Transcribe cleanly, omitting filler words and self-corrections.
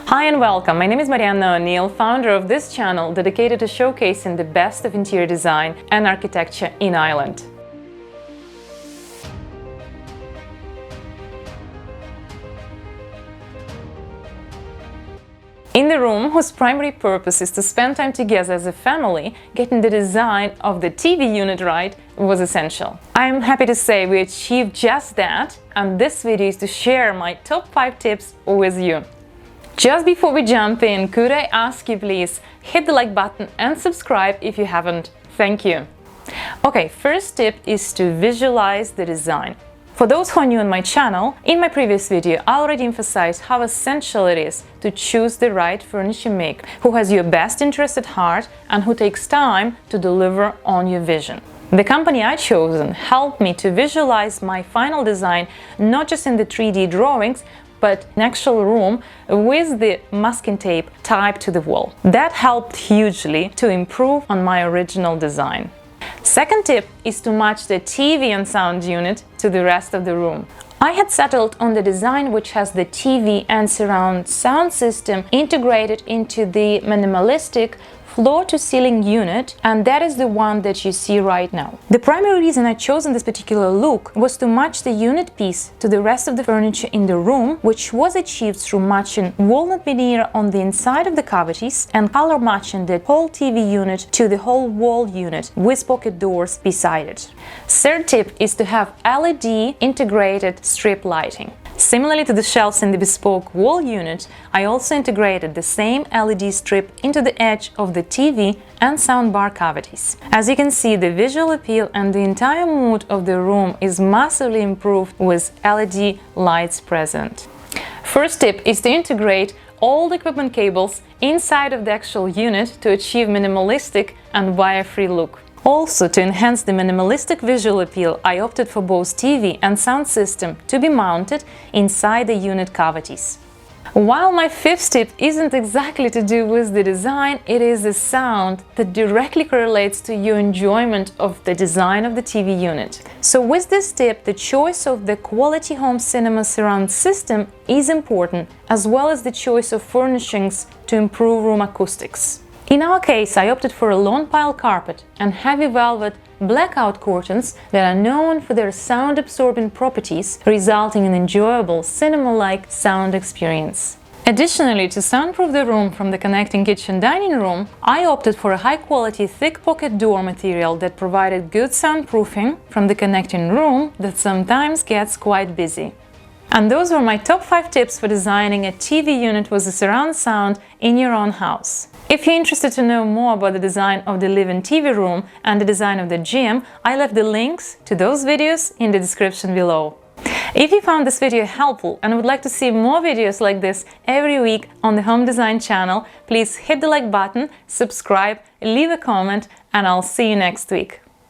Hi and welcome, my name is Marianna O'Neill, founder of this channel dedicated to showcasing the best of interior design and architecture in Ireland. In the room, whose primary purpose is to spend time together as a family, getting the design of the TV unit right was essential. I am happy to say we achieved just that, and this video is to share my top 5 tips with you. Just before we jump in, could I ask you please hit the like button and subscribe if you haven't? Thank you. Okay, first tip is to visualize the design. For those who are new on my channel, in my previous video I already emphasized how essential it is to choose the right furniture maker who has your best interest at heart and who takes time to deliver on your vision. The company I chosen helped me to visualize my final design not just in the 3D drawings, but an actual room with the masking tape taped to the wall. That helped hugely to improve on my original design. Second tip is to match the TV and sound unit to the rest of the room. I had settled on the design which has the TV and surround sound system integrated into the minimalistic floor-to-ceiling unit, and that is the one that you see right now. The primary reason I chose this particular look was to match the unit piece to the rest of the furniture in the room, which was achieved through matching walnut veneer on the inside of the cavities and color matching the whole TV unit to the whole wall unit with pocket doors beside it. Third tip is to have LED integrated strip lighting. Similarly to the shelves in the bespoke wall unit, I also integrated the same LED strip into the edge of the TV and soundbar cavities. As you can see, the visual appeal and the entire mood of the room is massively improved with LED lights present. First tip is to integrate all the equipment cables inside of the actual unit to achieve minimalistic and wire-free look. Also, to enhance the minimalistic visual appeal, I opted for both TV and sound system to be mounted inside the unit cavities. While my fifth tip isn't exactly to do with the design, it is the sound that directly correlates to your enjoyment of the design of the TV unit. So with this tip, the choice of the quality home cinema surround system is important, as well as the choice of furnishings to improve room acoustics. In our case, I opted for a lawn pile carpet and heavy velvet blackout curtains that are known for their sound-absorbing properties, resulting in enjoyable cinema-like sound experience. Additionally, to soundproof the room from the connecting kitchen-dining room, I opted for a high-quality thick pocket door material that provided good soundproofing from the connecting room that sometimes gets quite busy. And those were my top 5 tips for designing a TV unit with a surround sound in your own house. If you're interested to know more about the design of the live-in TV room and the design of the gym, I left the links to those videos in the description below. If you found this video helpful and would like to see more videos like this every week on the Home Design channel, please hit the like button, subscribe, leave a comment, and I'll see you next week.